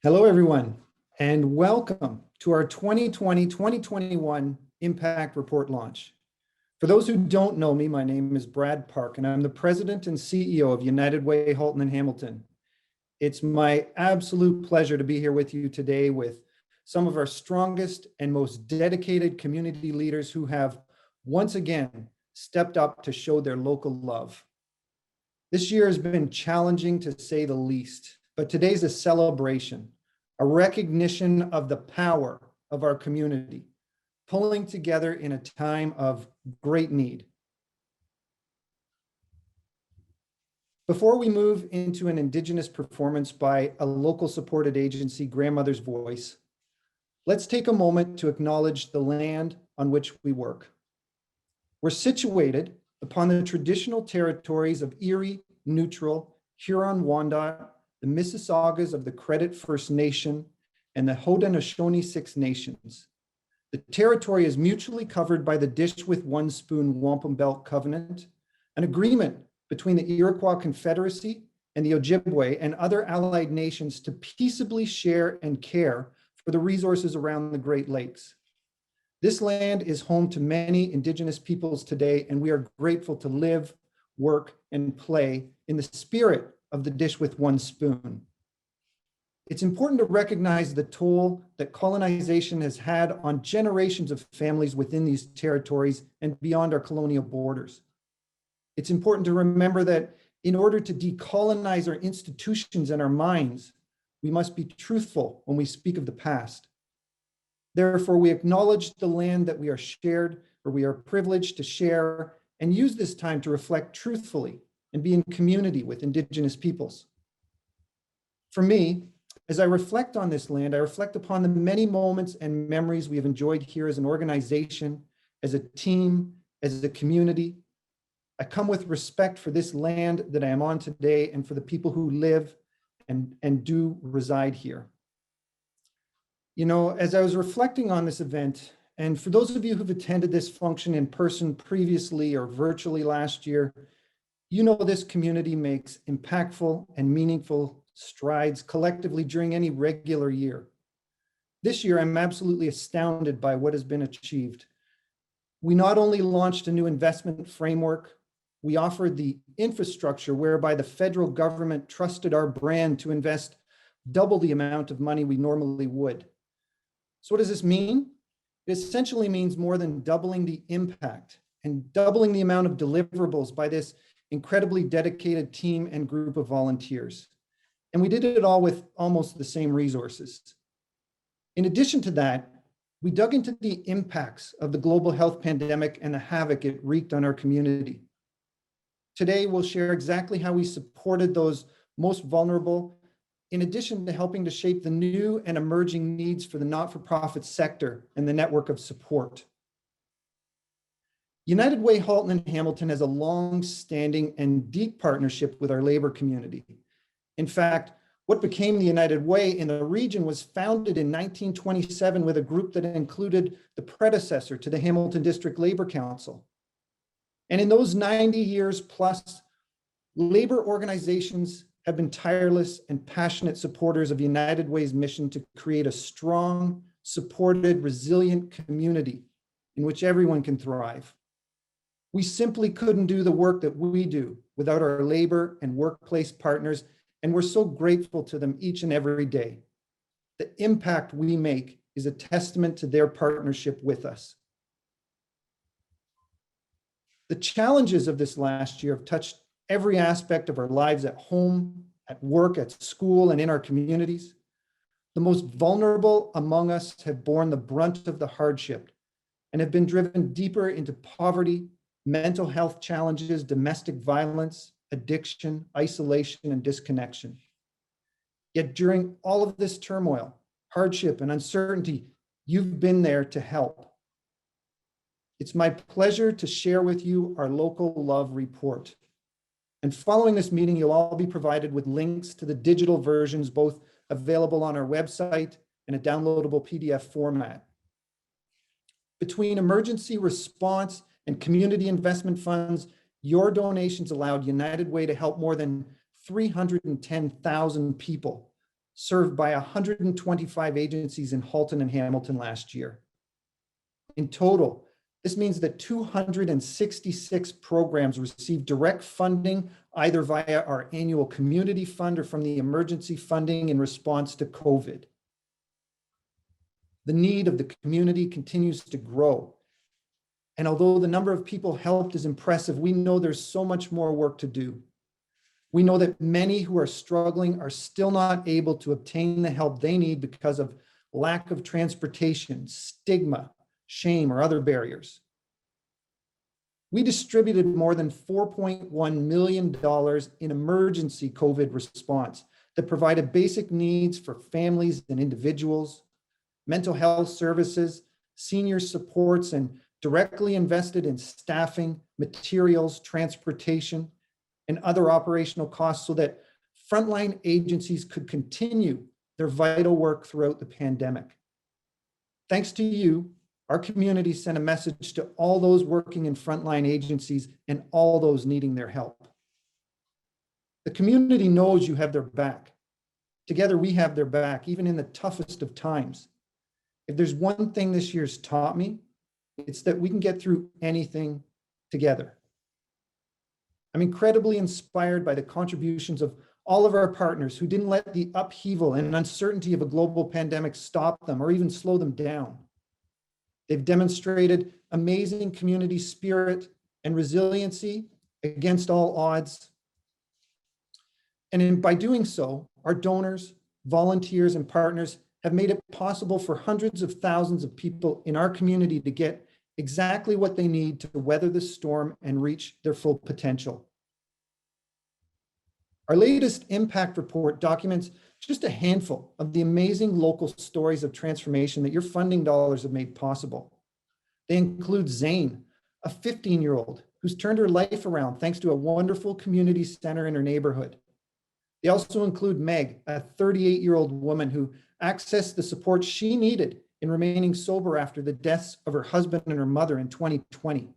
Hello, everyone, and welcome to our 2020-2021 Impact Report launch. For those who don't know me, my name is Brad Park, and I'm the President and CEO of United Way, Hilton, and Hamilton. It's my absolute pleasure to be here with you today with some of our strongest and most dedicated community leaders who have once again stepped up to show their local love. This year has been challenging to say the least, but today's a celebration, a recognition of the power of our community, pulling together in a time of great need. Before we move into an Indigenous performance by a local supported agency, Grandmother's Voice, let's take a moment to acknowledge the land on which we work. We're situated upon the traditional territories of Erie, Neutral, Huron-Wendat, the Mississaugas of the Credit First Nation, and the Haudenosaunee Six Nations. The territory is mutually covered by the Dish with One Spoon Wampum Belt Covenant, an agreement between the Iroquois Confederacy and the Ojibwe and other allied nations to peaceably share and care for the resources around the Great Lakes. This land is home to many Indigenous peoples today, and we are grateful to live, work, and play in the spirit of the Dish with One Spoon. It's important to recognize the toll that colonization has had on generations of families within these territories and beyond our colonial borders. It's important to remember that in order to decolonize our institutions and our minds, we must be truthful when we speak of the past. Therefore, we acknowledge the land that we are shared, or we are privileged to share, and use this time to reflect truthfully and be in community with Indigenous peoples. For me, as I reflect on this land, I reflect upon the many moments and memories we have enjoyed here as an organization, as a team, as a community. I come with respect for this land that I am on today and for the people who live and do reside here. You know, as I was reflecting on this event, and for those of you who've attended this function in person previously or virtually last year, you know this community makes impactful and meaningful strides collectively during any regular year. This year, I'm absolutely astounded by what has been achieved. We not only launched a new investment framework, we offered the infrastructure whereby the federal government trusted our brand to invest double the amount of money we normally would. So what does this mean? It essentially means more than doubling the impact and doubling the amount of deliverables by this incredibly dedicated team and group of volunteers. And we did it all with almost the same resources. In addition to that, we dug into the impacts of the global health pandemic and the havoc it wreaked on our community. Today, we'll share exactly how we supported those most vulnerable, in addition to helping to shape the new and emerging needs for the not-for-profit sector and the network of support. United Way Halton and Hamilton has a long-standing and deep partnership with our labor community. In fact, what became the United Way in the region was founded in 1927 with a group that included the predecessor to the Hamilton District Labor Council. And in those 90 years plus, labor organizations have been tireless and passionate supporters of United Way's mission to create a strong, supported, resilient community in which everyone can thrive. We simply couldn't do the work that we do without our labor and workplace partners, and we're so grateful to them each and every day. The impact we make is a testament to their partnership with us. The challenges of this last year have touched every aspect of our lives at home, at work, at school, and in our communities. The most vulnerable among us have borne the brunt of the hardship and have been driven deeper into poverty, mental health challenges, domestic violence, addiction, isolation, and disconnection. Yet during all of this turmoil, hardship, and uncertainty, you've been there to help. It's my pleasure to share with you our local love report. And following this meeting, you'll all be provided with links to the digital versions, both available on our website and a downloadable PDF format. Between emergency response and community investment funds, your donations allowed United Way to help more than 310,000 people served by 125 agencies in Halton and Hamilton last year. In total, this means that 266 programs received direct funding, either via our annual community fund or from the emergency funding in response to COVID. The need of the community continues to grow. And although the number of people helped is impressive, we know there's so much more work to do. We know that many who are struggling are still not able to obtain the help they need because of lack of transportation, stigma, shame, or other barriers. We distributed more than $4.1 million in emergency COVID response that provided basic needs for families and individuals, mental health services, senior supports, and directly invested in staffing, materials, transportation, and other operational costs so that frontline agencies could continue their vital work throughout the pandemic. Thanks to you, our community sent a message to all those working in frontline agencies and all those needing their help. The community knows you have their back. Together we have their back, even in the toughest of times. If there's one thing this year's taught me, it's that we can get through anything together. I'm incredibly inspired by the contributions of all of our partners who didn't let the upheaval and uncertainty of a global pandemic stop them or even slow them down. They've demonstrated amazing community spirit and resiliency against all odds. And by doing so, our donors, volunteers, and partners have made it possible for hundreds of thousands of people in our community to get exactly what they need to weather the storm and reach their full potential. Our latest impact report documents just a handful of the amazing local stories of transformation that your funding dollars have made possible. They include Zane, a 15-year-old who's turned her life around thanks to a wonderful community center in her neighborhood. They also include Meg, a 38-year-old woman who accessed the support she needed in remaining sober after the deaths of her husband and her mother in 2020.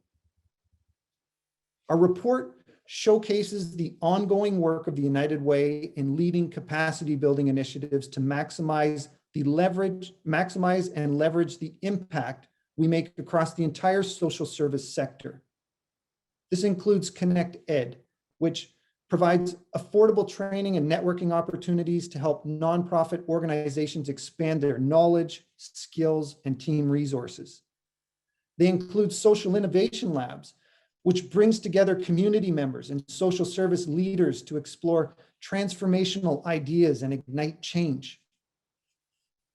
Our report showcases the ongoing work of the United Way in leading capacity building initiatives to maximize and leverage the impact we make across the entire social service sector. This includes Connect Ed, which provides affordable training and networking opportunities to help nonprofit organizations expand their knowledge, skills, and team resources. They include Social Innovation Labs, which brings together community members and social service leaders to explore transformational ideas and ignite change.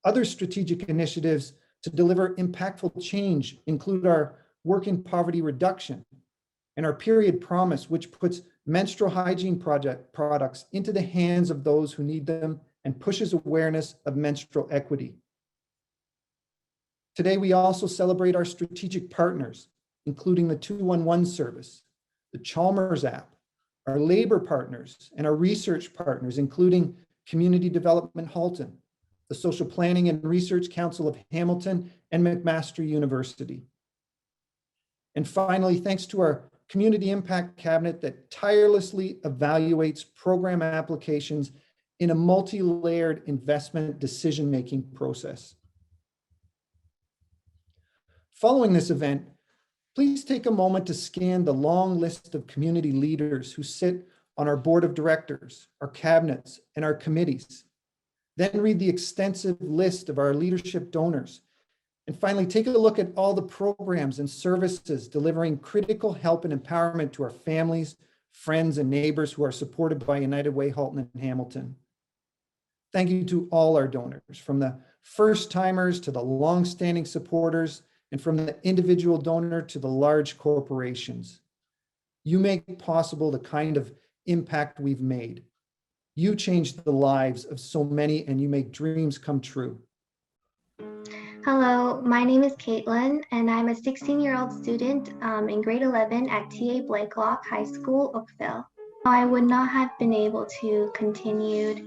Other strategic initiatives to deliver impactful change include our work in poverty reduction and our Period Promise, which puts menstrual hygiene products into the hands of those who need them and pushes awareness of menstrual equity. Today, we also celebrate our strategic partners, including the 211 service, the Chalmers app, our labor partners, and our research partners, including Community Development Halton, the Social Planning and Research Council of Hamilton, and McMaster University. And finally, thanks to our Community Impact Cabinet that tirelessly evaluates program applications in a multi-layered investment decision-making process. Following this event, please take a moment to scan the long list of community leaders who sit on our board of directors, our cabinets, and our committees. Then read the extensive list of our leadership donors. And finally, take a look at all the programs and services delivering critical help and empowerment to our families, friends, and neighbors who are supported by United Way, Halton, and Hamilton. Thank you to all our donors, from the first-timers to the long-standing supporters, and from the individual donor to the large corporations. You make possible the kind of impact we've made. You change the lives of so many, and you make dreams come true. Hello, my name is Caitlin, and I'm a 16-year-old student in grade 11 at T.A. Blakelock High School, Oakville. I would not have been able to continue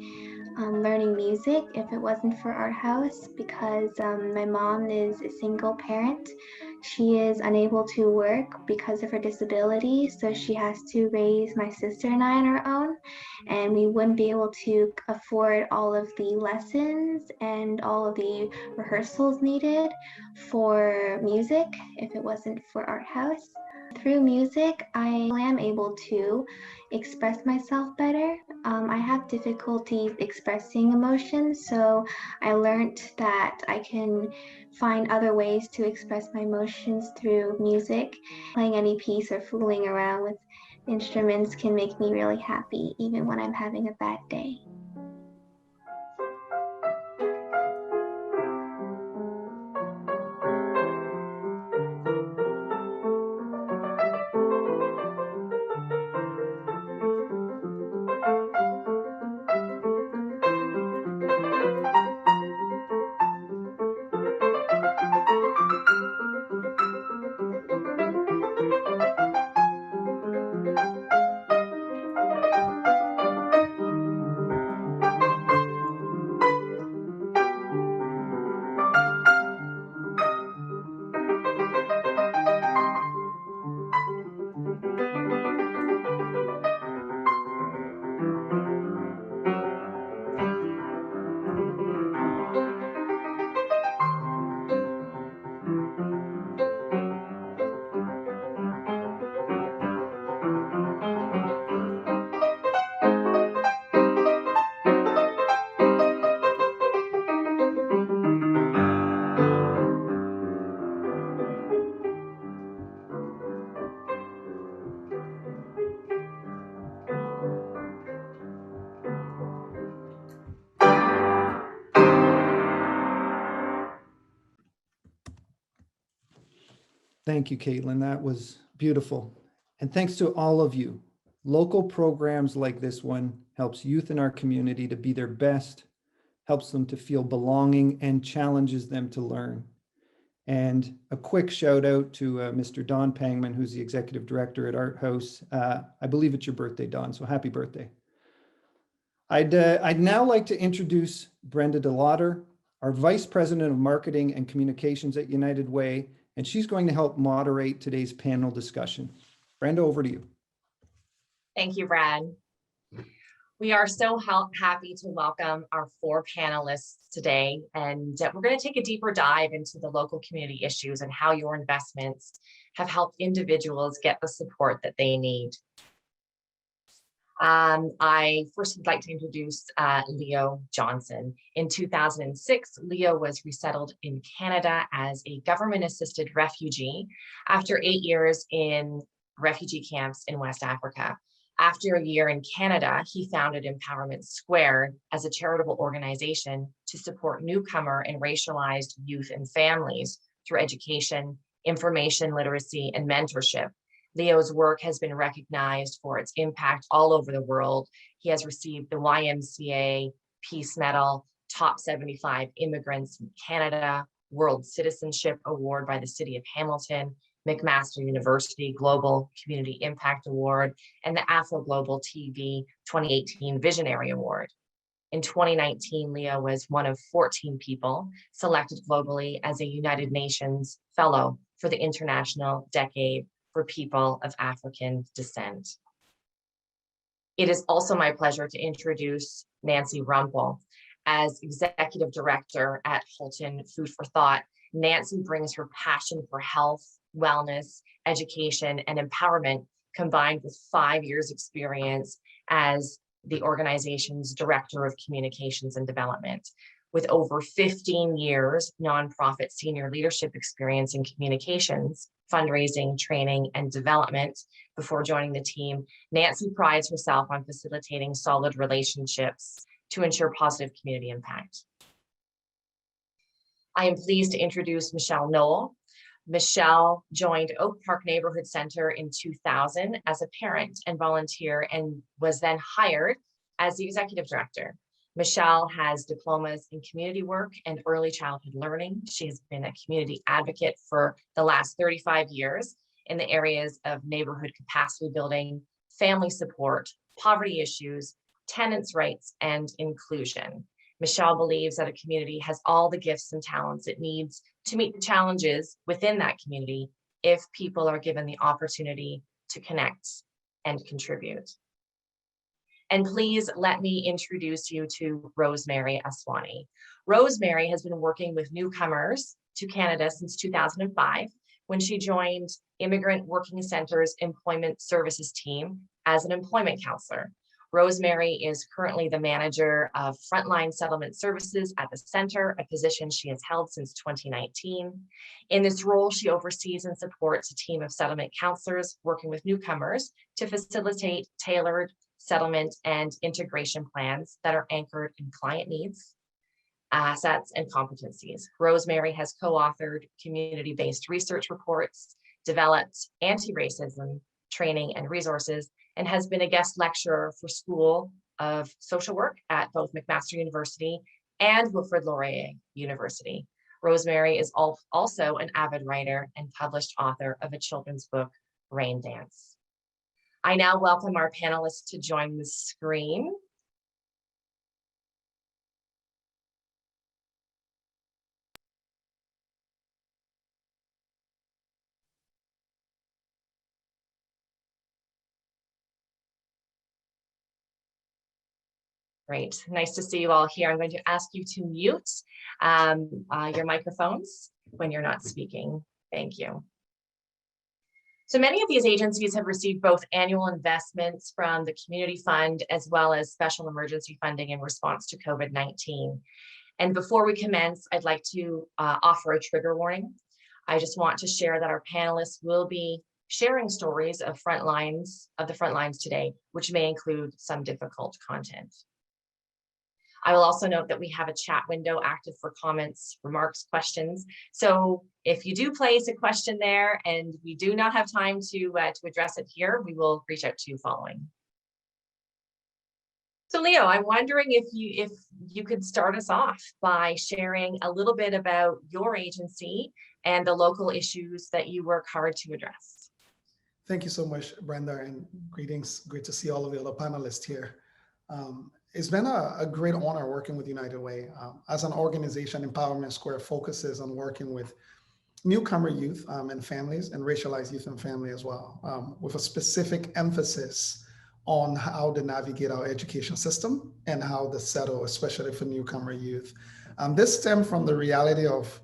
learning music if it wasn't for Art House, because my mom is a single parent She is unable to work because of her disability, so she has to raise my sister and I on her own, and we wouldn't be able to afford all of the lessons and all of the rehearsals needed for music if it wasn't for art house. Through music, I am able to express myself better. I have difficulties expressing emotions, so I learned that I can find other ways to express my emotions through music. Playing any piece or fooling around with instruments can make me really happy, even when I'm having a bad day. Thank you, Caitlin. That was beautiful. And thanks to all of you. Local programs like this one helps youth in our community to be their best, helps them to feel belonging, and challenges them to learn. And a quick shout out to Mr. Don Pangman, who's the executive director at Art House. I believe it's your birthday, Don, so happy birthday. I'd now like to introduce Brenda DeLauder, our Vice President of Marketing and Communications at United Way, and she's going to help moderate today's panel discussion. Brenda, over to you. Thank you, Brad. We are so happy to welcome our 4 panelists today, and we're going to take a deeper dive into the local community issues and how your investments have helped individuals get the support that they need. I first would like to introduce Leo Johnson. In 2006, Leo was resettled in Canada as a government-assisted refugee after 8 years in refugee camps in West Africa. After a year in Canada, he founded Empowerment Squared as a charitable organization to support newcomer and racialized youth and families through education, information literacy, and mentorship. Leo's work has been recognized for its impact all over the world. He has received the YMCA Peace Medal, Top 75 Immigrants in Canada, World Citizenship Award by the City of Hamilton, McMaster University Global Community Impact Award, and the Afro Global TV 2018 Visionary Award. In 2019, Leo was one of 14 people selected globally as a United Nations Fellow for the International Decade for People of African Descent. It is also my pleasure to introduce Nancy Rumple. As Executive Director at Hilton Food for Thought, Nancy brings her passion for health, wellness, education, and empowerment, combined with 5 years experience as the organization's Director of Communications and Development. With over 15 years nonprofit senior leadership experience in communications, fundraising, training, and development before joining the team, Nancy prides herself on facilitating solid relationships to ensure positive community impact. I am pleased to introduce Michelle Noel. Michelle joined Oak Park Neighborhood Center in 2000 as a parent and volunteer, and was then hired as the executive director. Michelle has diplomas in community work and early childhood learning. She has been a community advocate for the last 35 years in the areas of neighborhood capacity building, family support, poverty issues, tenants' rights, and inclusion. Michelle believes that a community has all the gifts and talents it needs to meet the challenges within that community if people are given the opportunity to connect and contribute. And please let me introduce you to Rosemary Aswani. Rosemary has been working with newcomers to Canada since 2005, when she joined Immigrant Working Center's Employment Services team as an employment counselor. Rosemary is currently the manager of Frontline Settlement Services at the center, a position she has held since 2019. In this role, she oversees and supports a team of settlement counselors working with newcomers to facilitate tailored settlement and integration plans that are anchored in client needs, assets, and competencies. Rosemary has co-authored community-based research reports, developed anti-racism training and resources, and has been a guest lecturer for School of Social Work at both McMaster University and Wilfrid Laurier University. Rosemary is also an avid writer and published author of a children's book, Rain Dance. I now welcome our panelists to join the screen. Great, nice to see you all here. I'm going to ask you to mute your microphones when you're not speaking. Thank you. So many of these agencies have received both annual investments from the Community Fund as well as special emergency funding in response to COVID-19. And before we commence, I'd like to offer a trigger warning. I just want to share that our panelists will be sharing stories of the front lines today, which may include some difficult content. I will also note that we have a chat window active for comments, remarks, questions. So if you do place a question there and we do not have time to address it here, we will reach out to you following. So Leo, I'm wondering if you could start us off by sharing a little bit about your agency and the local issues that you work hard to address. Thank you so much, Brenda, and greetings. Great to see all of the other panelists here. It's been a great honor working with United Way. As an organization, Empowerment Square focuses on working with newcomer youth and families, and racialized youth and family as well, with a specific emphasis on how to navigate our education system and how to settle, especially for newcomer youth. This stemmed from the reality of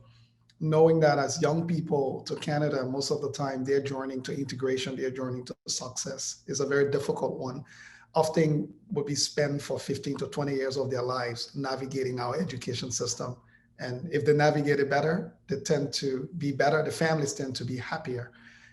knowing that as young people to Canada, most of the time, their journey to integration, their journey to success is a very difficult one. Often would be spent for 15 to 20 years of their lives navigating our education system. And if they navigate it better, they tend to be better. The families tend to be happier.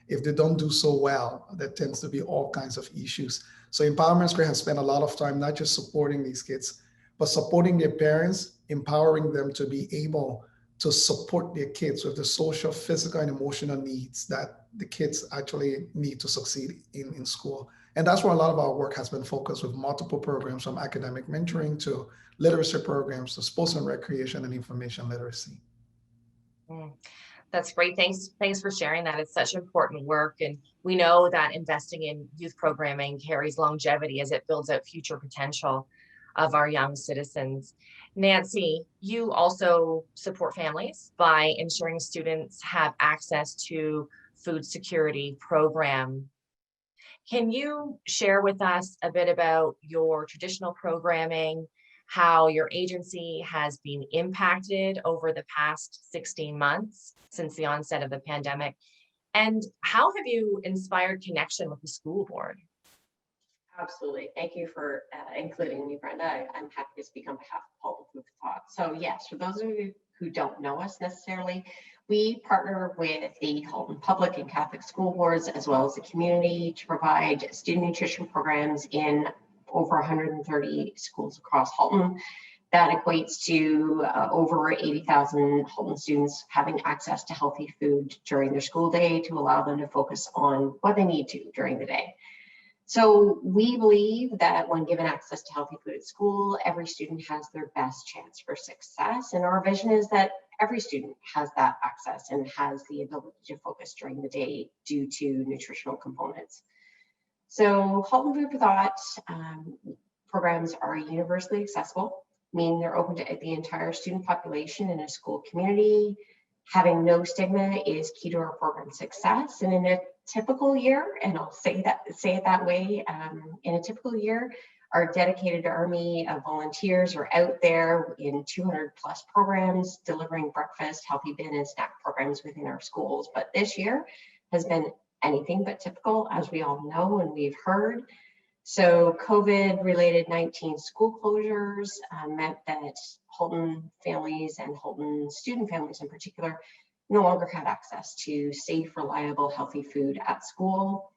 If they don't do so well, there tends to be all kinds of issues. So Empowerment Square has spent a lot of time not just supporting these kids, but supporting their parents, empowering them to be able to support their kids with the social, physical, and emotional needs that the kids actually need to succeed in school. And that's where a lot of our work has been focused, with multiple programs from academic mentoring to literacy programs to sports and recreation and information literacy. That's great. Thanks for sharing that. It's such important work. And we know that investing in youth programming carries longevity as it builds out future potential of our young citizens. Nancy, you also support families by ensuring students have access to food security program. Can you share with us a bit about your traditional programming, how your agency has been impacted over the past 16 months since the onset of the pandemic, and how have you inspired connection with the school board? Absolutely. Thank you for including me, Brenda. I'm happy to speak on behalf of Hilton Food for Thought. So yes, for those of you who don't know us necessarily, we partner with the Hilton Public and Catholic school boards, as well as the community, to provide student nutrition programs in over 130 schools across Hilton. That equates to over 80,000 Hilton students having access to healthy food during their school day to allow them to focus on what they need to during the day. So we believe that when given access to healthy food at school, every student has their best chance for success. And our vision is that every student has that access and has the ability to focus during the day due to nutritional components. So Hilton Food for Thought programs are universally accessible, meaning they're open to the entire student population in a school community. Having no stigma is key to our program success. And in a typical year, and I'll say it that way, in a typical year, our dedicated army of volunteers are out there in 200 plus programs, delivering breakfast, healthy bin and snack programs within our schools. But this year has been anything but typical, as we all know and we've heard. So COVID-related 19 school closures meant that Hilton families and Hilton student families in particular no longer had access to safe, reliable, healthy food at school.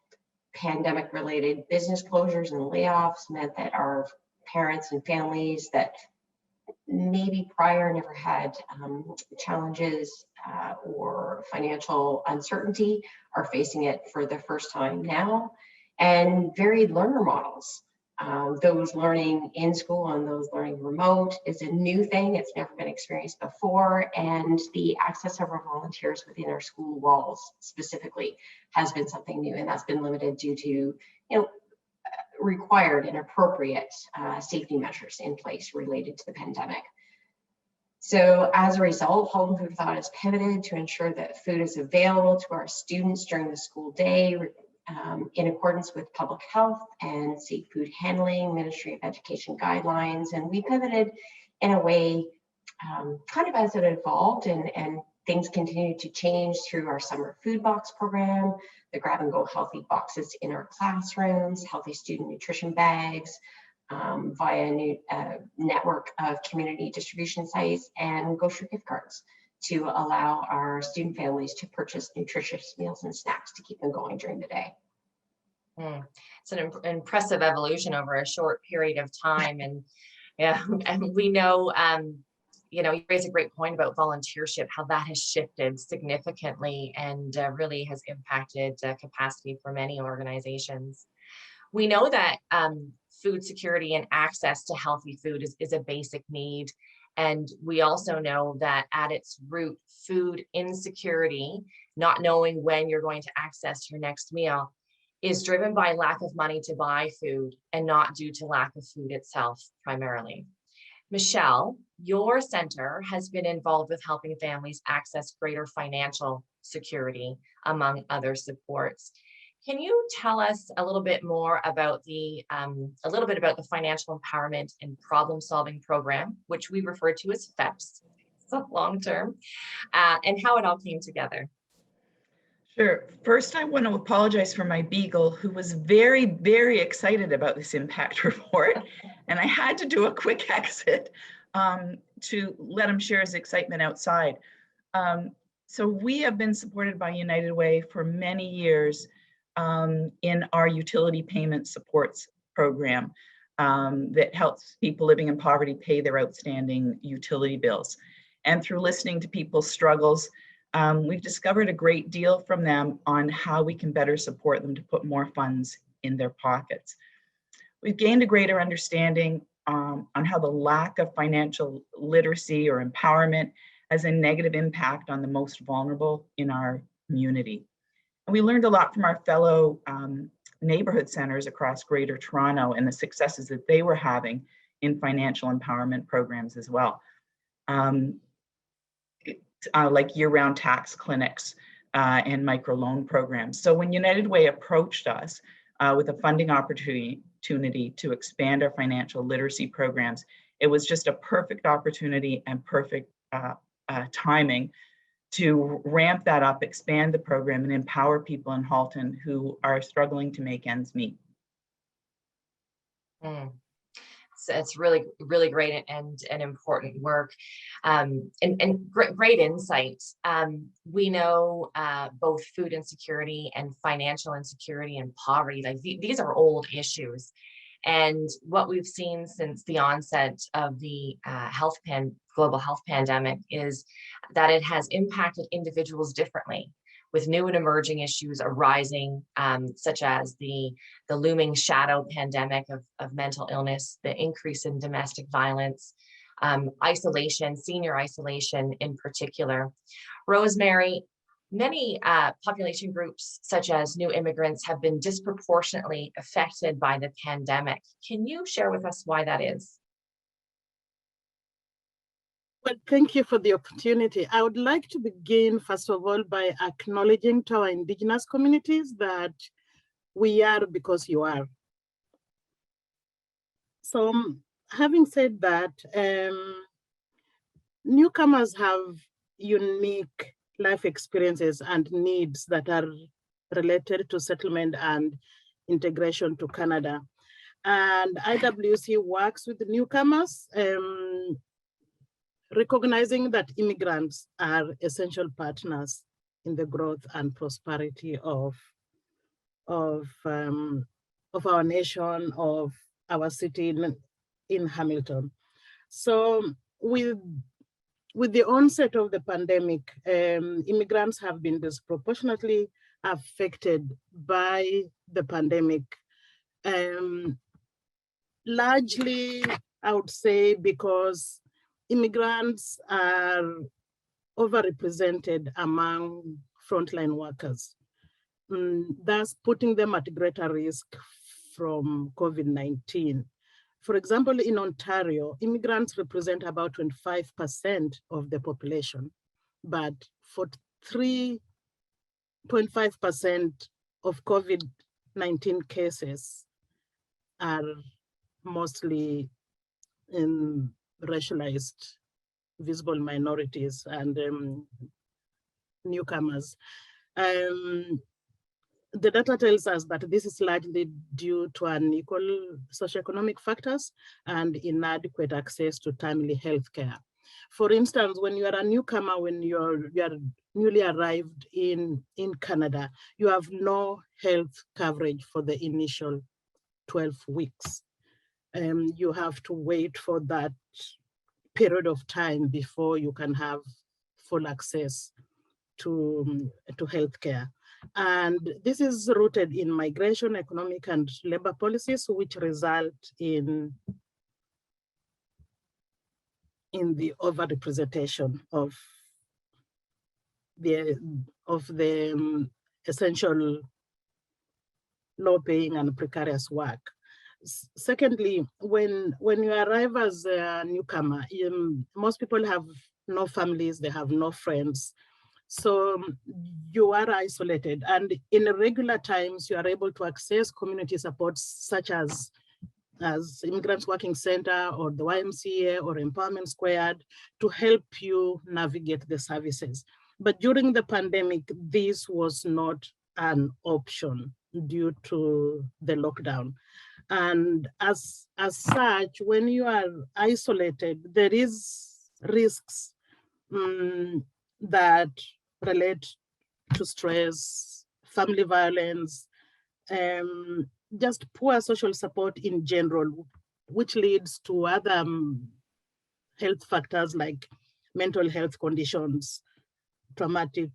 Pandemic-related business closures and layoffs meant that our parents and families that maybe prior never had challenges or financial uncertainty are facing it for the first time now. And varied learner models. Those learning in school and those learning remote is a new thing. It's never been experienced before. And the access of our volunteers within our school walls specifically has been something new. And that's been limited due to, required and appropriate safety measures in place related to the pandemic. So as a result, Hilton Food for Thought has pivoted to ensure that food is available to our students during the school day, in accordance with public health and safe food handling, Ministry of Education guidelines. And we pivoted in a way kind of as it evolved, and things continued to change through our summer food box program, the grab and go healthy boxes in our classrooms, healthy student nutrition bags, via a network of community distribution sites, and grocery gift cards to allow our student families to purchase nutritious meals and snacks to keep them going during the day. It's an impressive evolution over a short period of time. And yeah, and we know, you raise a great point about volunteership, how that has shifted significantly and really has impacted capacity for many organizations. We know that food security and access to healthy food is a basic need. And we also know that at its root, food insecurity, not knowing when you're going to access your next meal, is driven by lack of money to buy food and not due to lack of food itself primarily. Michelle, your center has been involved with helping families access greater financial security, among other supports. Can you tell us a little bit more about the financial empowerment and problem solving program, which we refer to as FEPS, so long term, and how it all came together? Sure. First, I want to apologize for my beagle, who was very, very excited about this impact report. And I had to do a quick exit to let him share his excitement outside. So we have been supported by United Way for many years in our utility payment supports program that helps people living in poverty pay their outstanding utility bills. And through listening to people's struggles, we've discovered a great deal from them on how we can better support them to put more funds in their pockets. We've gained a greater understanding on how the lack of financial literacy or empowerment has a negative impact on the most vulnerable in our community. And we learned a lot from our fellow neighborhood centers across Greater Toronto and the successes that they were having in financial empowerment programs as well. Like year-round tax clinics and microloan programs. So when United Way approached us with a funding opportunity to expand our financial literacy programs, it was just a perfect opportunity and perfect timing to ramp that up, expand the program, and empower people in Halton who are struggling to make ends meet. So it's really, really great and important work, and great insight. We know both food insecurity and financial insecurity and poverty, like these are old issues. And what we've seen since the onset of the global health pandemic is that it has impacted individuals differently, with new and emerging issues arising, such as the looming shadow pandemic of mental illness, the increase in domestic violence, isolation, senior isolation in particular. Rosemary, many population groups, such as new immigrants, have been disproportionately affected by the pandemic. Can you share with us why that is? Well, thank you for the opportunity. I would like to begin, first of all, by acknowledging to our Indigenous communities that we are because you are. So having said that, newcomers have unique life experiences and needs that are related to settlement and integration to Canada. And IWC works with the newcomers, recognizing that immigrants are essential partners in the growth and prosperity of our nation, of our city in Hamilton. So with the onset of the pandemic, immigrants have been disproportionately affected by the pandemic. Largely, I would say, because immigrants are overrepresented among frontline workers, thus putting them at greater risk from COVID-19. For example, in Ontario, immigrants represent about 25% of the population, but 43.5% of COVID-19 cases are mostly in racialized visible minorities and newcomers. The data tells us that this is largely due to unequal socioeconomic factors and inadequate access to timely healthcare. For instance, when you are a newcomer, when you are newly arrived in Canada, you have no health coverage for the initial 12 weeks. You have to wait for that period of time before you can have full access to healthcare. And this is rooted in migration, economic, and labor policies, which result in the overrepresentation of the essential low-paying and precarious work. Secondly, when you arrive as a newcomer, most people have no families, they have no friends. So you are isolated, and in regular times, you are able to access community supports such as Immigrants Working Center or the YMCA or Empowerment Squared to help you navigate the services. But during the pandemic, this was not an option due to the lockdown. And as such, when you are isolated, there is risks that relate to stress, family violence, just poor social support in general, which leads to other health factors like mental health conditions, traumatic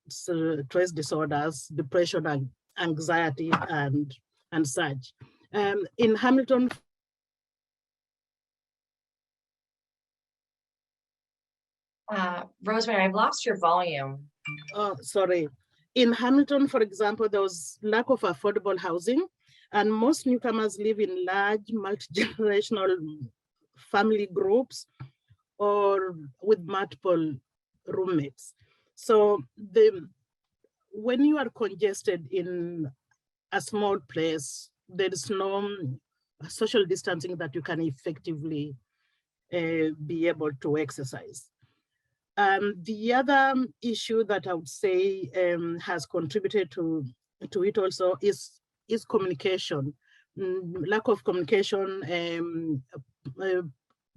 stress disorders, depression, and anxiety, and such. In Hamilton, Rosemary, I've lost your volume. Oh, sorry. In Hamilton, for example, there was lack of affordable housing, and most newcomers live in large multi-generational family groups or with multiple roommates. So when you are congested in a small place, there is no social distancing that you can effectively be able to exercise. The other issue that I would say has contributed to it also is communication. Lack of communication,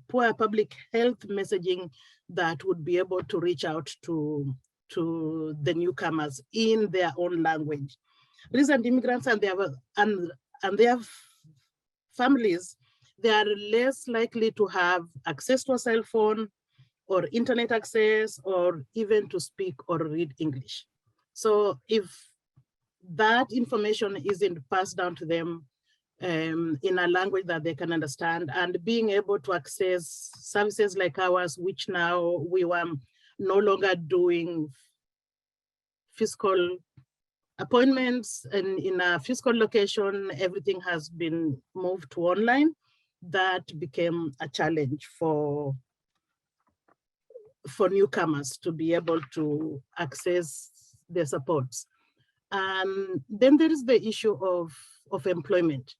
poor public health messaging that would be able to reach out to the newcomers in their own language. Recent immigrants and their families, they are less likely to have access to a cell phone or internet access, or even to speak or read English. So if that information isn't passed down to them in a language that they can understand, and being able to access services like ours, which now we were no longer doing physical appointments and in a physical location, everything has been moved to online. That became a challenge for for newcomers to be able to access the supports. And then there is the issue of employment.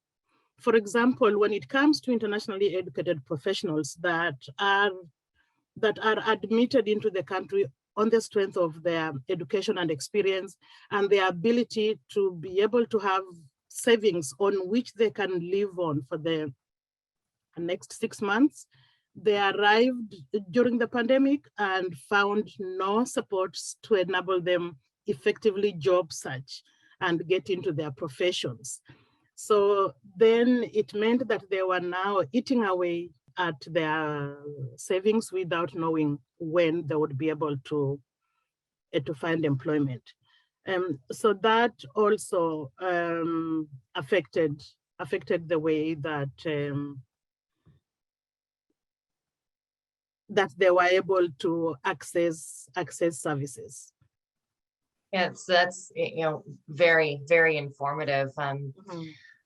For example, when it comes to internationally educated professionals that are admitted into the country on the strength of their education and experience and their ability to be able to have savings on which they can live on for the next 6 months, they arrived during the pandemic and found no supports to enable them effectively job search and get into their professions. So then it meant that they were now eating away at their savings without knowing when they would be able to find employment. So that also affected the way that that they were able to access services. Yes, that's, very, very informative.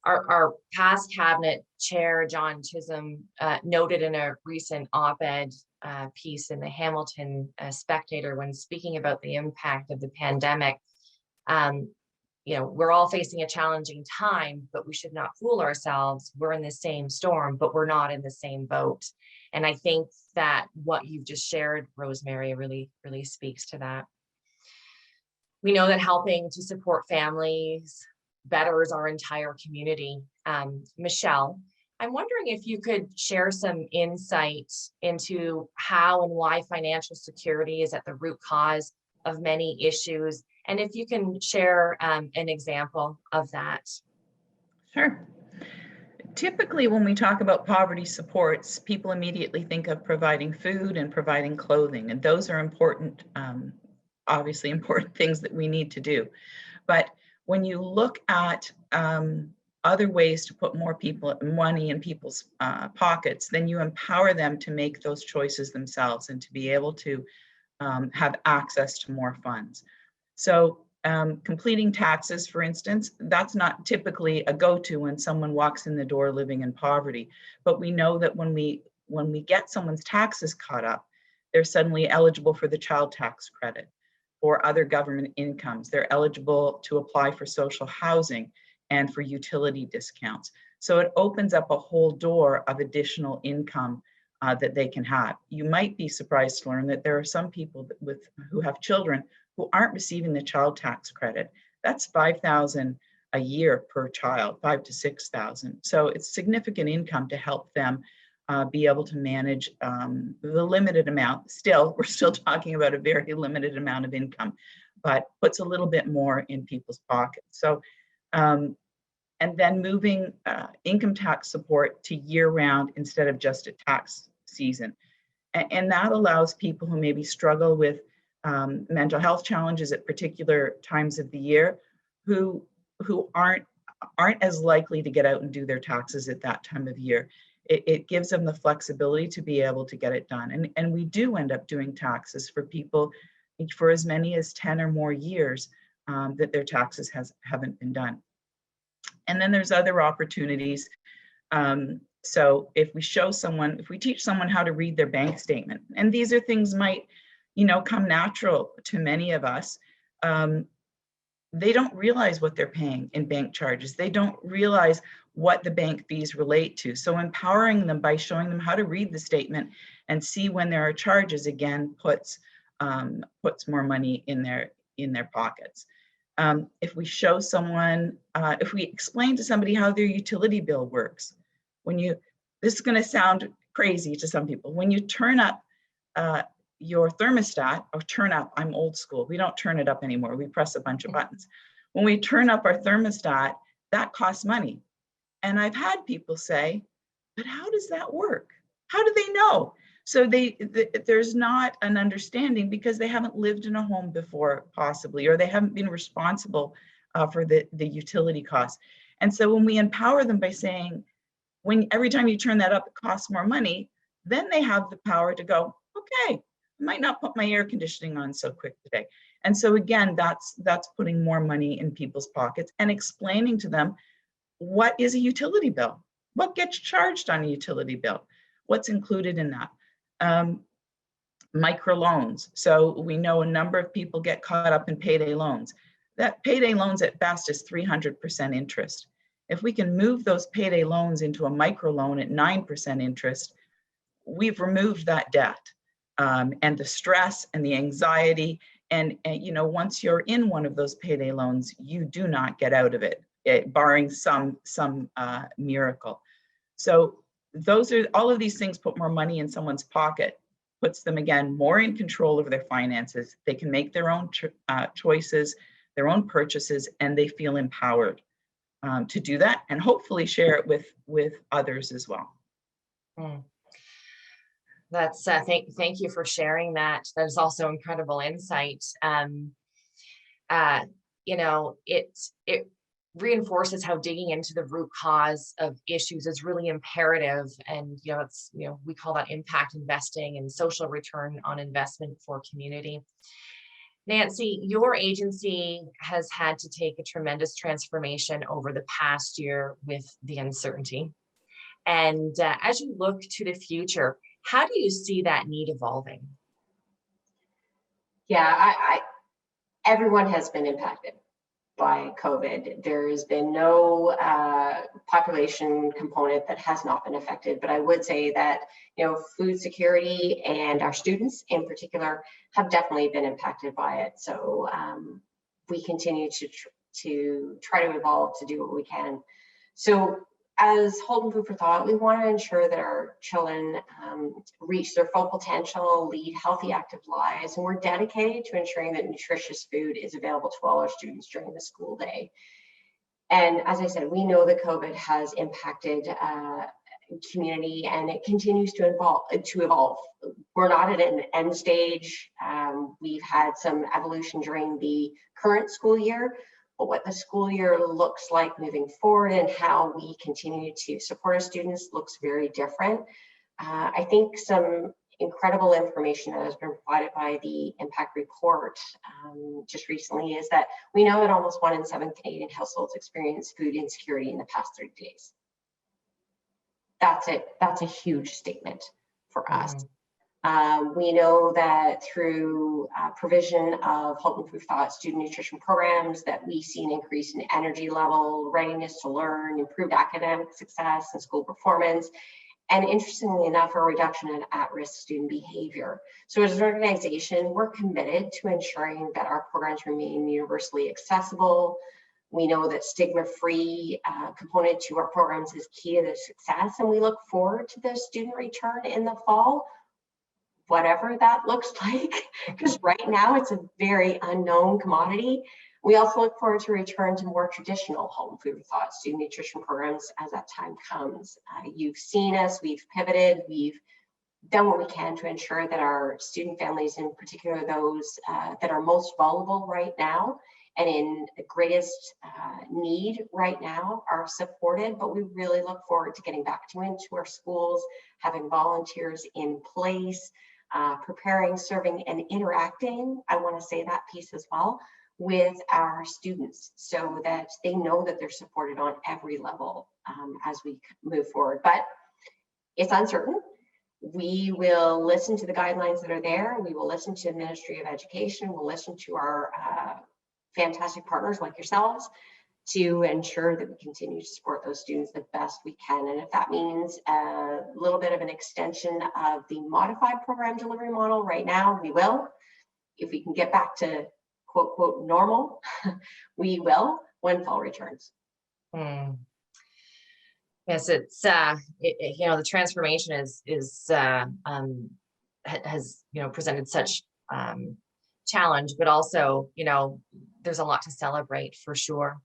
Our past cabinet chair, John Chisholm, noted in a recent op-ed piece in the Hamilton Spectator when speaking about the impact of the pandemic, we're all facing a challenging time, but we should not fool ourselves. We're in the same storm, but we're not in the same boat. And I think that what you've just shared, Rosemary, really, really speaks to that. We know that helping to support families betters our entire community. Michelle, I'm wondering if you could share some insight into how and why financial security is at the root cause of many issues, and if you can share an example of that. Sure. Typically, when we talk about poverty supports, people immediately think of providing food and providing clothing, and those are important, obviously important things that we need to do. But when you look at other ways to put more money in people's pockets, then you empower them to make those choices themselves and to be able to have access to more funds. So completing taxes, for instance, that's not typically a go-to when someone walks in the door living in poverty. But we know that when we get someone's taxes caught up, they're suddenly eligible for the child tax credit or other government incomes. They're eligible to apply for social housing and for utility discounts. So it opens up a whole door of additional income that they can have. You might be surprised to learn that there are some people who have children who aren't receiving the child tax credit. That's $5,000 a year per child, $5,000 to $6,000. So it's significant income to help them be able to manage the limited amount. Still, we're still talking about a very limited amount of income, but puts a little bit more in people's pockets. So, and then moving income tax support to year-round instead of just at tax season. And that allows people who maybe struggle with mental health challenges at particular times of the year, who aren't as likely to get out and do their taxes at that time of year. It gives them the flexibility to be able to get it done. And we do end up doing taxes for people for as many as 10 or more years that their taxes haven't been done. And then there's other opportunities. So if we teach someone how to read their bank statement, and these are things might, come natural to many of us, they don't realize what they're paying in bank charges. They don't realize what the bank fees relate to. So empowering them by showing them how to read the statement and see when there are charges, again, puts more money in their pockets. If we show someone, if we explain to somebody how their utility bill works, this is going to sound crazy to some people. When you turn up your thermostat, or turn up, I'm old school, we don't turn it up anymore, we press a bunch of buttons. When we turn up our thermostat, that costs money. And I've had people say, but how does that work? How do they know? So there's not an understanding because they haven't lived in a home before, possibly, or they haven't been responsible for the utility costs. And so when we empower them by saying, every time you turn that up, it costs more money, then they have the power to go, okay, I might not put my air conditioning on so quick today. And so again, that's putting more money in people's pockets and explaining to them, what is a utility bill? What gets charged on a utility bill? What's included in that? microloans. So we know a number of people get caught up in payday loans. That payday loans at best is 300% interest. If we can move those payday loans into a microloan at 9% interest, we've removed that debt and the stress and the anxiety. And you know, once you're in one of those payday loans, you do not get out of it, barring some miracle. So those are all of these things put more money in someone's pocket, puts them again more in control of their finances. They can make their own choices, their own purchases, and they feel empowered to do that, and hopefully share it with others as well. That's thank you for sharing that. That is also incredible insight. You know, it reinforces how digging into the root cause of issues is really imperative. And, you know, it's, you know, we call that impact investing and social return on investment for community. Nancy, your agency has had to take a tremendous transformation over the past year with the uncertainty. And as you look to the future, how do you see that need evolving? Yeah, everyone has been impacted by COVID. There has been no population component that has not been affected, but I would say that, you know, food security and our students in particular have definitely been impacted by it. So we continue to try to evolve to do what we can. So as Hilton Food for Thought, we want to ensure that our children reach their full potential, lead healthy, active lives, and we're dedicated to ensuring that nutritious food is available to all our students during the school day. And as I said, we know that COVID has impacted community, and it continues to evolve. We're not at an end stage. We've had some evolution during the current school year, but what the school year looks like moving forward and how we continue to support our students looks very different. I think some incredible information that has been provided by the impact report just recently is that we know that almost 1 in 7 Canadian households experience food insecurity in the past 30 days. That's it. That's a huge statement for us. We know that through provision of Hilton Food for Thought student nutrition programs that we see an increase in energy level, readiness to learn, improved academic success and school performance, and interestingly enough, a reduction in at-risk student behavior. So as an organization, we're committed to ensuring that our programs remain universally accessible. We know that stigma-free component to our programs is key to their success, and we look forward to the student return in the fall, whatever that looks like, because right now it's a very unknown commodity. We also look forward to return to more traditional Hilton Food for Thought student nutrition programs as that time comes. You've seen us, we've pivoted, we've done what we can to ensure that our student families, in particular those that are most vulnerable right now and in the greatest need right now, are supported, but we really look forward to getting back into our schools, having volunteers in place, preparing, serving, and interacting, I want to say that piece as well, with our students so that they know that they're supported on every level as we move forward. But it's uncertain. We will listen to the guidelines that are there. We will listen to the Ministry of Education. We'll listen to our fantastic partners like yourselves to ensure that we continue to support those students the best we can. And if that means a little bit of an extension of the modified program delivery model right now, we will. If we can get back to quote, quote, normal, we will when fall returns. Yes, it's, you know, the transformation has, you know, presented such challenge, but also, you know, there's a lot to celebrate for sure.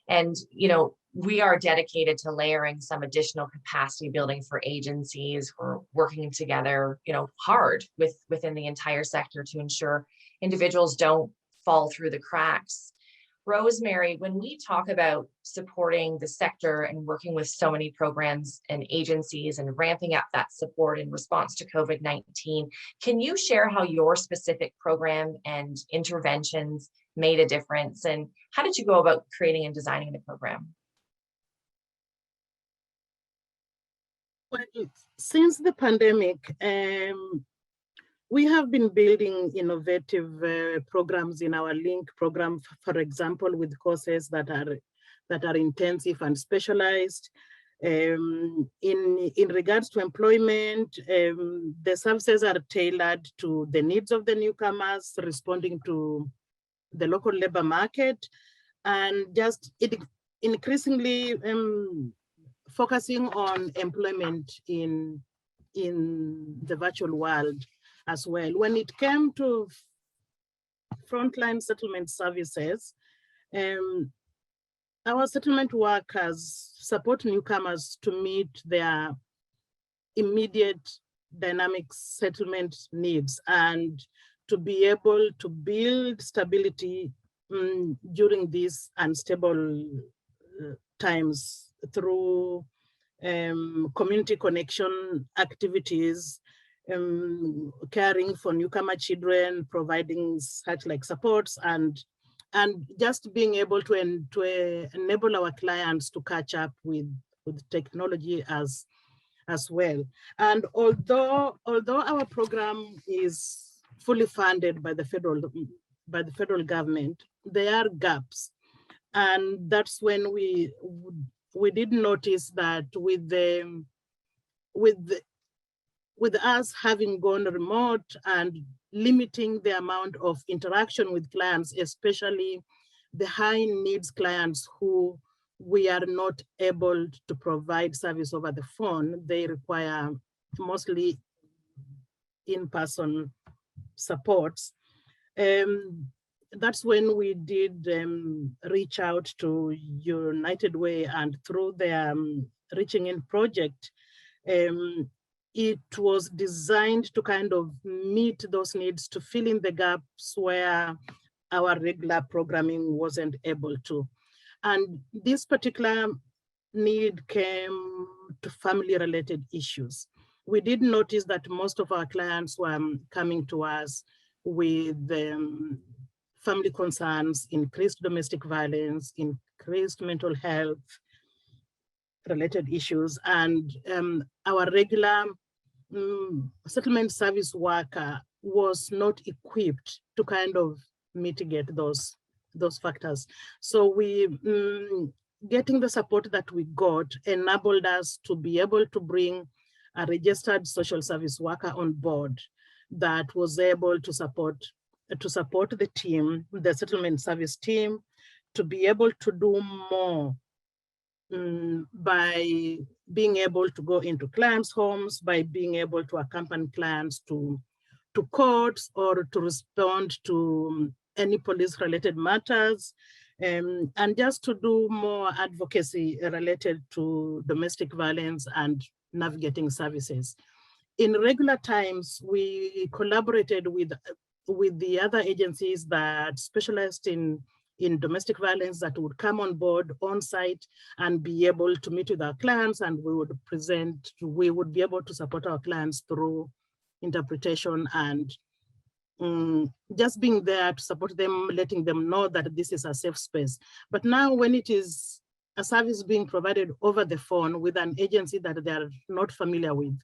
And, you know, we are dedicated to layering some additional capacity building for agencies. We're working together, you know, hard within the entire sector to ensure individuals don't fall through the cracks. Rosemary, when we talk about supporting the sector and working with so many programs and agencies and ramping up that support in response to COVID-19, can you share how your specific program and interventions made a difference, and how did you go about creating and designing the program? Well, since the pandemic, We have been building innovative programs in our LINK program, for example, with courses that are intensive and specialized. In regards to employment, the services are tailored to the needs of the newcomers, responding to the local labor market, and just increasingly focusing on employment in the virtual world as well. When it came to frontline settlement services, our settlement workers support newcomers to meet their immediate dynamic settlement needs and to be able to build stability during these unstable times through community connection activities, caring for newcomer children, providing such like supports, and just being able to enable our clients to catch up with technology as well. And although our program is fully funded by the federal government, there are gaps, and that's when we did notice that with us having gone remote and limiting the amount of interaction with clients, especially the high needs clients who we are not able to provide service over the phone, they require mostly in-person supports. That's when we did reach out to United Way, and through their Reaching In project, it was designed to kind of meet those needs, to fill in the gaps where our regular programming wasn't able to. And this particular need came to family-related issues. We did notice that most of our clients were coming to us with family concerns, increased domestic violence, increased mental health related issues, and our regular settlement service worker was not equipped to kind of mitigate those factors. So we getting the support that we got enabled us to be able to bring a registered social service worker on board that was able to support the team, the settlement service team, to be able to do more by being able to go into clients' homes, by being able to accompany clients to courts or to respond to any police-related matters, and just to do more advocacy related to domestic violence and navigating services. In regular times, we collaborated with the other agencies that specialized in domestic violence that would come on board on site and be able to meet with our clients, and we would be able to support our clients through interpretation and just being there to support them, letting them know that this is a safe space. But now when it is a service being provided over the phone with an agency that they are not familiar with,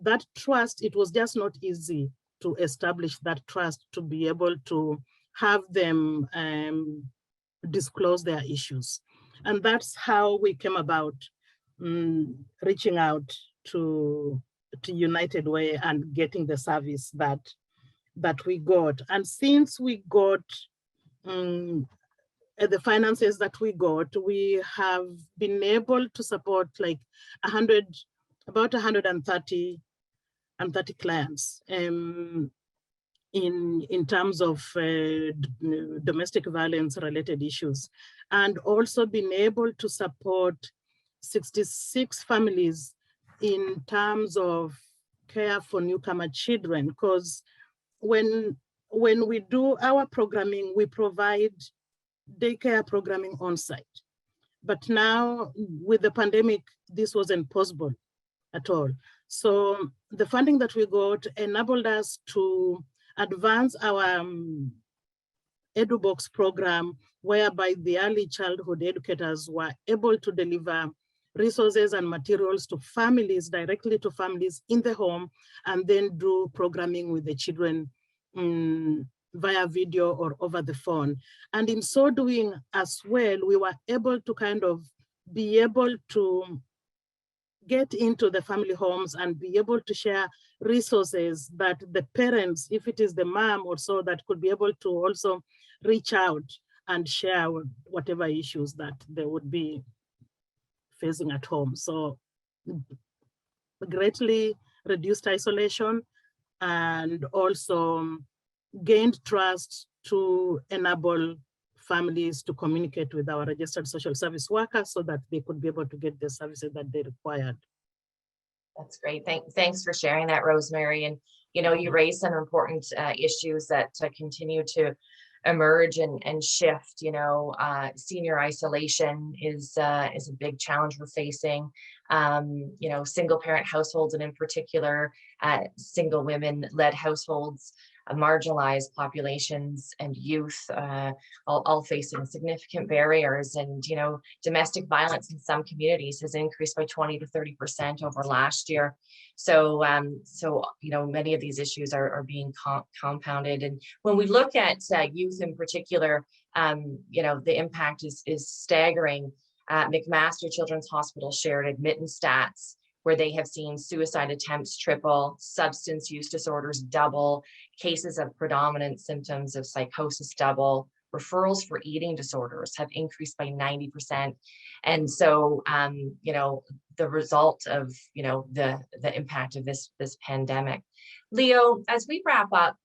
that trust, it was just not easy to establish that trust, to be able to have them disclose their issues. And that's how we came about reaching out to United Way and getting the service that we got. And since we got the finances that we got, we have been able to support like about 130 clients in terms of domestic violence related issues, and also been able to support 66 families in terms of care for newcomer children, because when we do our programming, we provide daycare programming on site. But now with the pandemic, this wasn't possible at all. So the funding that we got enabled us to advance our EduBox program, whereby the early childhood educators were able to deliver resources and materials to families, directly to families in the home, and then do programming with the children via video or over the phone. And in so doing as well, we were able to kind of be able to get into the family homes and be able to share resources that the parents, if it is the mom or so, that could be able to also reach out and share whatever issues that they would be facing at home. So greatly reduced isolation and also gained trust to enable families to communicate with our registered social service workers so that they could be able to get the services that they required. That's great. Thanks for sharing that, Rosemary. And, you know, you raised some important issues that continue to emerge and shift. You know, senior isolation is a big challenge we're facing. You know, single parent households, and in particular, single women-led households, marginalized populations and youth, all facing significant barriers. And, you know, domestic violence in some communities has increased by 20 to 30% over last year. So, you know, many of these issues are being compounded. And when we look at youth in particular, you know, the impact is staggering. McMaster Children's Hospital shared admittance stats where they have seen suicide attempts triple, substance use disorders double, cases of predominant symptoms of psychosis double, referrals for eating disorders have increased by 90%. And so, you know, the result of, you know, the impact of this pandemic. Leo, as we wrap up,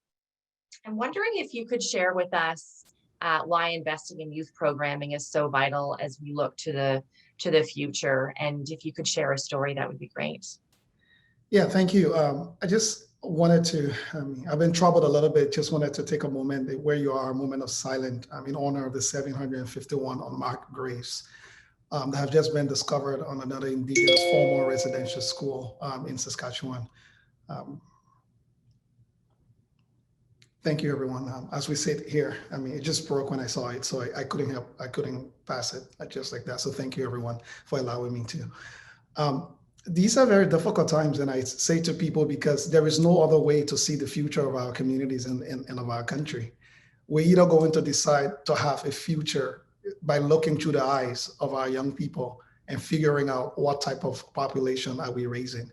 I'm wondering if you could share with us why investing in youth programming is so vital as we look to the future. And if you could share a story, that would be great. Yeah, thank you. I just wanted to, I've been troubled a little bit, just wanted to take a moment where you are, a moment of silence in honor of the 751 unmarked graves that have just been discovered on another Indigenous formal residential school in Saskatchewan. Thank you, everyone. As we sit here, I mean, it just broke when I saw it, so I couldn't pass it just like that. So thank you, everyone, for allowing me to. These are very difficult times, and I say to people, because there is no other way to see the future of our communities and of our country. We're either going to decide to have a future by looking through the eyes of our young people and figuring out what type of population are we raising.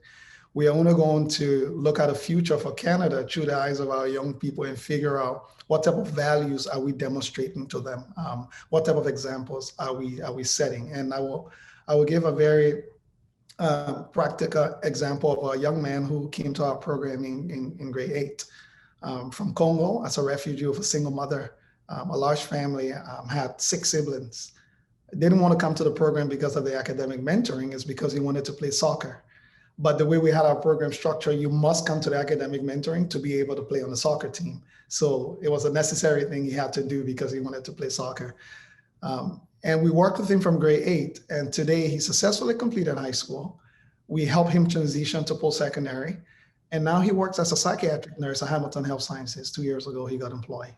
We are only going to look at a future for Canada through the eyes of our young people and figure out what type of values are we demonstrating to them, what type of examples are we setting. And I will give a very practical example of a young man who came to our programming in grade 8 from Congo as a refugee of a single mother, a large family, had 6 siblings. Didn't want to come to the program because of the academic mentoring, is because he wanted to play soccer. But the way we had our program structured, you must come to the academic mentoring to be able to play on the soccer team. So it was a necessary thing he had to do because he wanted to play soccer. And we worked with him from grade 8. And today he successfully completed high school. We helped him transition to post-secondary. And now he works as a psychiatric nurse at Hamilton Health Sciences. 2 years ago, he got employed.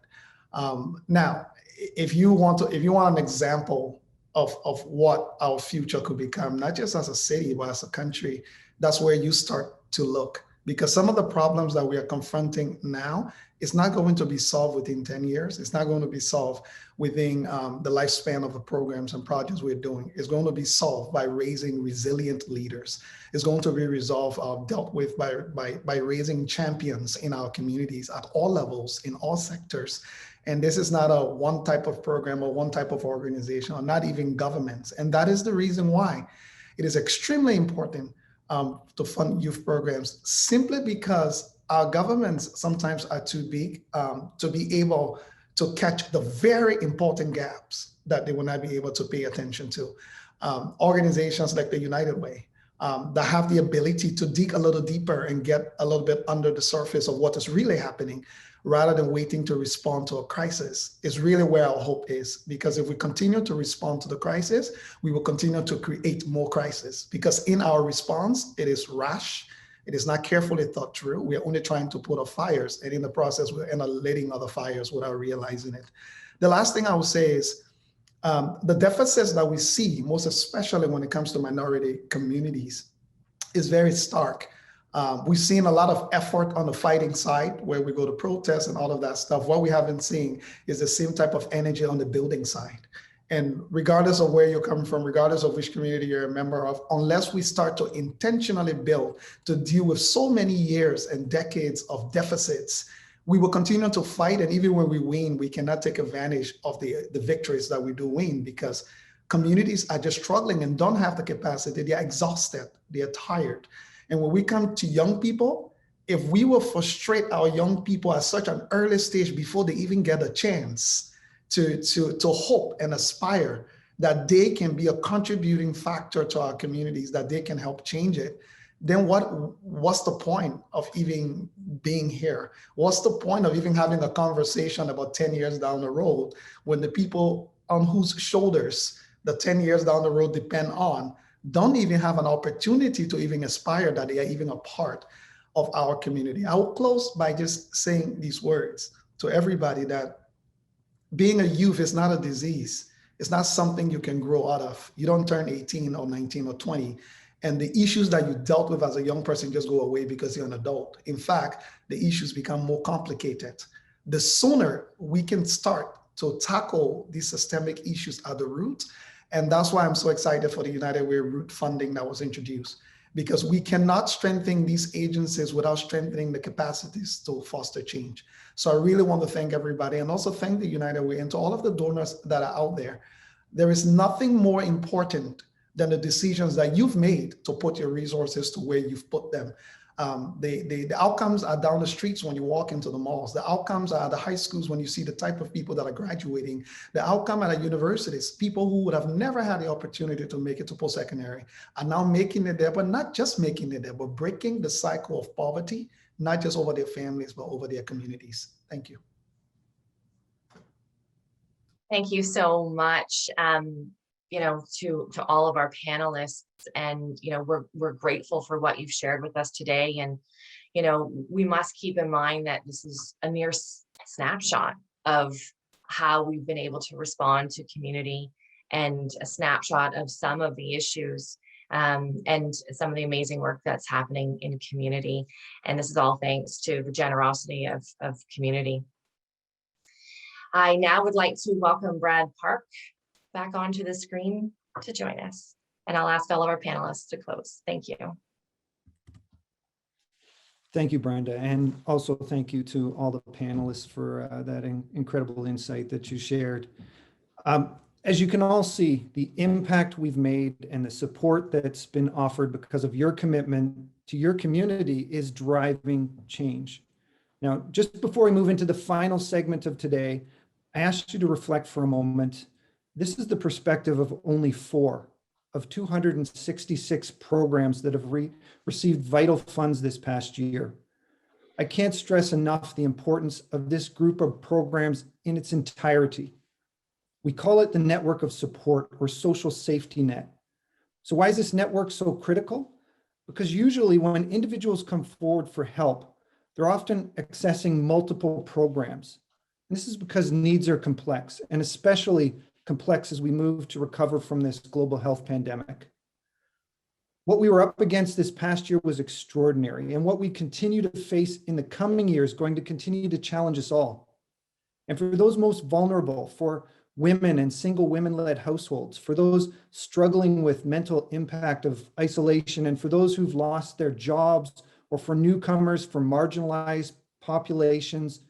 Now, if you want an example of what our future could become, not just as a city, but as a country, that's where you start to look. Because some of the problems that we are confronting now is not going to be solved within 10 years. It's not going to be solved within the lifespan of the programs and projects we're doing. It's going to be solved by raising resilient leaders. It's going to be dealt with by raising champions in our communities at all levels, in all sectors. And this is not a one type of program or one type of organization, or not even governments. And that is the reason why it is extremely important to fund youth programs, simply because our governments sometimes are too big to be able to catch the very important gaps that they will not be able to pay attention to. Organizations like the United Way that have the ability to dig a little deeper and get a little bit under the surface of what is really happening, rather than waiting to respond to a crisis, is really where our hope is. Because if we continue to respond to the crisis, we will continue to create more crises. Because in our response, it is rash, it is not carefully thought through. We are only trying to put out fires, and in the process, we're lighting other fires without realizing it. The last thing I would say is, The deficits that we see, most especially when it comes to minority communities, is very stark. We've seen a lot of effort on the fighting side where we go to protest and all of that stuff. What we haven't seen is the same type of energy on the building side. And regardless of where you're coming from, regardless of which community you're a member of, unless we start to intentionally build to deal with so many years and decades of deficits, we will continue to fight. And even when we win, we cannot take advantage of the victories that we do win, because communities are just struggling and don't have the capacity. They're exhausted, they're tired. And when we come to young people, if we will frustrate our young people at such an early stage before they even get a chance to hope and aspire that they can be a contributing factor to our communities, that they can help change it, then what's the point of even being here? What's the point of even having a conversation about 10 years down the road when the people on whose shoulders the 10 years down the road depend on don't even have an opportunity to even aspire that they are even a part of our community? I will close by just saying these words to everybody, that being a youth is not a disease. It's not something you can grow out of. You don't turn 18 or 19 or 20 and the issues that you dealt with as a young person just go away because you're an adult. In fact, the issues become more complicated. The sooner we can start to tackle these systemic issues at the root, and that's why I'm so excited for the United Way root funding that was introduced, because we cannot strengthen these agencies without strengthening the capacities to foster change. So I really want to thank everybody, and also thank the United Way, and to all of the donors that are out there. There is nothing more important than the decisions that you've made to put your resources to where you've put them. The outcomes are down the streets when you walk into the malls. The outcomes are at the high schools when you see the type of people that are graduating. The outcome at the universities, people who would have never had the opportunity to make it to post-secondary are now making it there, but not just making it there, but breaking the cycle of poverty, not just over their families, but over their communities. Thank you. Thank you so much. To all of our panelists, and we're grateful for what you've shared with us today. And we must keep in mind that this is a mere snapshot of how we've been able to respond to community, and a snapshot of some of the issues and some of the amazing work that's happening in community. And this is all thanks to the generosity of community. I now would like to welcome Brad Park back onto the screen to join us. And I'll ask all of our panelists to close. Thank you. Thank you, Brenda. And also thank you to all the panelists for that incredible insight that you shared. As you can all see, the impact we've made and the support that's been offered because of your commitment to your community is driving change. Now, just before we move into the final segment of today, I asked you to reflect for a moment. This is the perspective of only 4 of 266 programs that have received vital funds this past year. I can't stress enough the importance of this group of programs in its entirety. We call it the network of support, or social safety net. So why is this network so critical? Because usually when individuals come forward for help, they're often accessing multiple programs. And this is because needs are complex, and especially complex as we move to recover from this global health pandemic. What we were up against this past year was extraordinary, and what we continue to face in the coming years is going to continue to challenge us all. And for those most vulnerable, for women and single women-led households, for those struggling with mental impact of isolation, and for those who've lost their jobs, or for newcomers, for marginalized populations,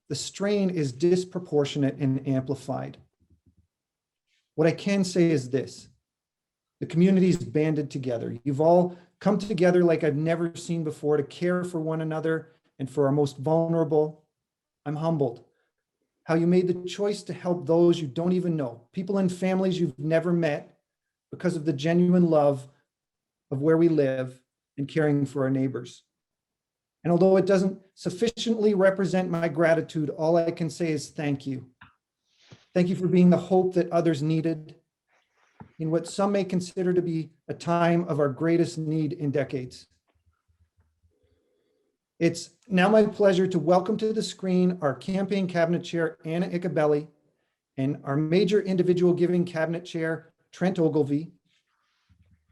the strain is disproportionate and amplified. What I can say is this: the community's banded together. You've all come together like I've never seen before to care for one another and for our most vulnerable. I'm humbled how you made the choice to help those you don't even know, people and families you've never met, because of the genuine love of where we live and caring for our neighbors. And although it doesn't sufficiently represent my gratitude, all I can say is thank you. Thank you for being the hope that others needed in what some may consider to be a time of our greatest need in decades. It's now my pleasure to welcome to the screen our campaign cabinet chair, Anna Icabelli, and our major individual giving cabinet chair, Trent Ogilvie.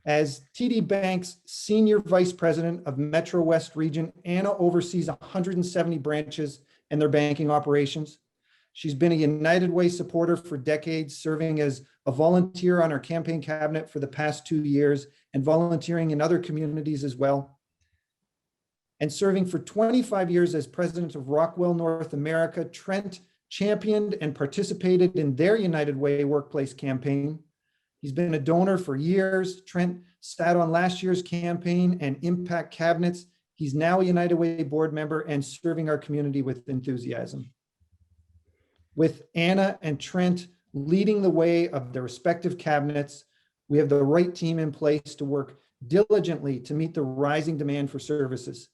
As TD Bank's Senior Vice President of Metro West Region, Anna oversees 170 branches and their banking operations. She's been a United Way supporter for decades, serving as a volunteer on our campaign cabinet for the past 2 years and volunteering in other communities as well. And serving for 25 years as president of Rockwell North America, Trent championed and participated in their United Way workplace campaign. He's been a donor for years. Trent sat on last year's campaign and impact cabinets. He's now a United Way board member and serving our community with enthusiasm. With Anna and Trent leading the way of their respective cabinets, we have the right team in place to work diligently to meet the rising demand for services.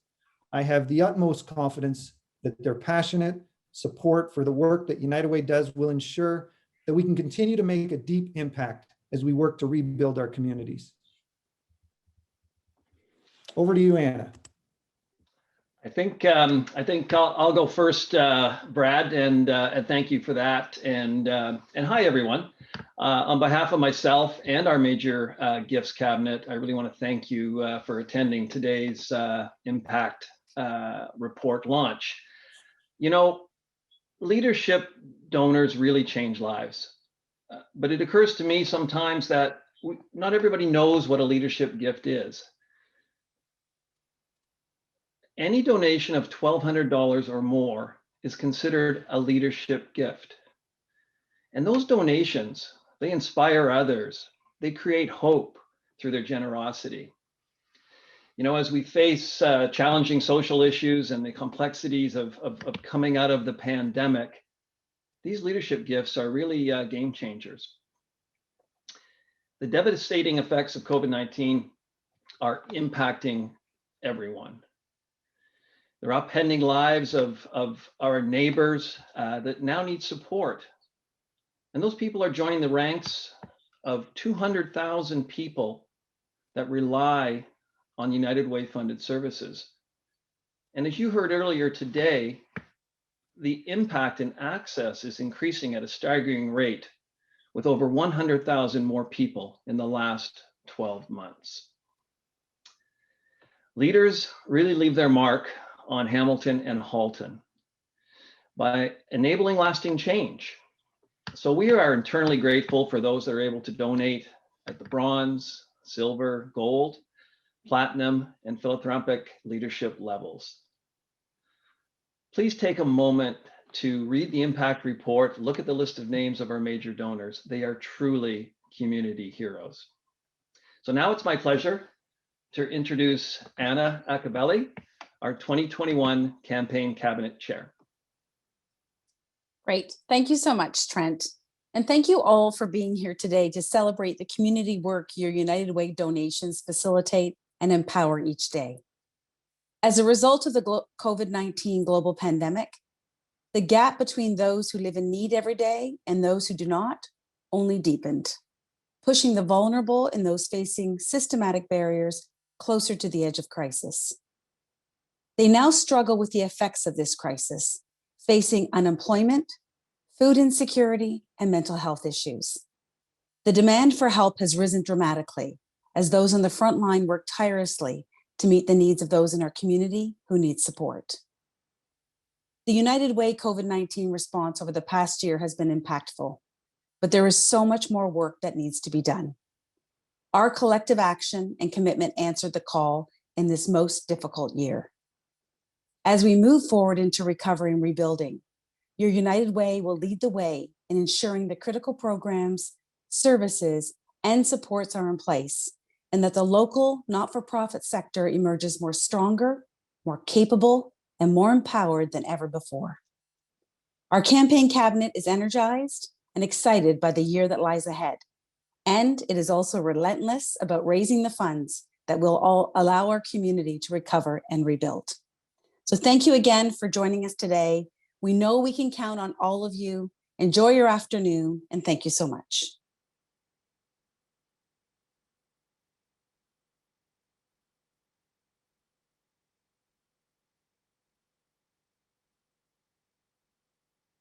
I have the utmost confidence that their passionate support for the work that United Way does will ensure that we can continue to make a deep impact as we work to rebuild our communities. Over to you, Anna. I think I'll go first, Brad, and thank you for that. And hi, everyone. On behalf of myself and our major gifts cabinet, I really want to thank you for attending today's impact report launch. You know, leadership donors really change lives. But it occurs to me sometimes that not everybody knows what a leadership gift is. Any donation of $1,200 or more is considered a leadership gift. And those donations, they inspire others. They create hope through their generosity. You know, as we face challenging social issues and the complexities of coming out of the pandemic, these leadership gifts are really game changers. The devastating effects of COVID-19 are impacting everyone. They're upending lives of our neighbors that now need support. And those people are joining the ranks of 200,000 people that rely on United Way funded services. And as you heard earlier today, the impact and access is increasing at a staggering rate, with over 100,000 more people in the last 12 months. Leaders really leave their mark on Hamilton and Halton by enabling lasting change. So we are internally grateful for those that are able to donate at the bronze, silver, gold, platinum, and philanthropic leadership levels. Please take a moment to read the impact report, look at the list of names of our major donors. They are truly community heroes. So now it's my pleasure to introduce Anna Acabelli, our 2021 Campaign Cabinet Chair. Great. Thank you so much, Trent. And thank you all for being here today to celebrate the community work your United Way donations facilitate and empower each day. As a result of the COVID-19 global pandemic, the gap between those who live in need every day and those who do not only deepened, pushing the vulnerable and those facing systematic barriers closer to the edge of crisis. They now struggle with the effects of this crisis, facing unemployment, food insecurity, and mental health issues. The demand for help has risen dramatically as those on the front line work tirelessly to meet the needs of those in our community who need support. The United Way COVID-19 response over the past year has been impactful, but there is so much more work that needs to be done. Our collective action and commitment answered the call in this most difficult year. As we move forward into recovery and rebuilding, your United Way will lead the way in ensuring the critical programs, services, and supports are in place, and that the local not-for-profit sector emerges more stronger, more capable, and more empowered than ever before. Our campaign cabinet is energized and excited by the year that lies ahead, and it is also relentless about raising the funds that will all allow our community to recover and rebuild. So thank you again for joining us today. We know we can count on all of you. Enjoy your afternoon, and thank you so much.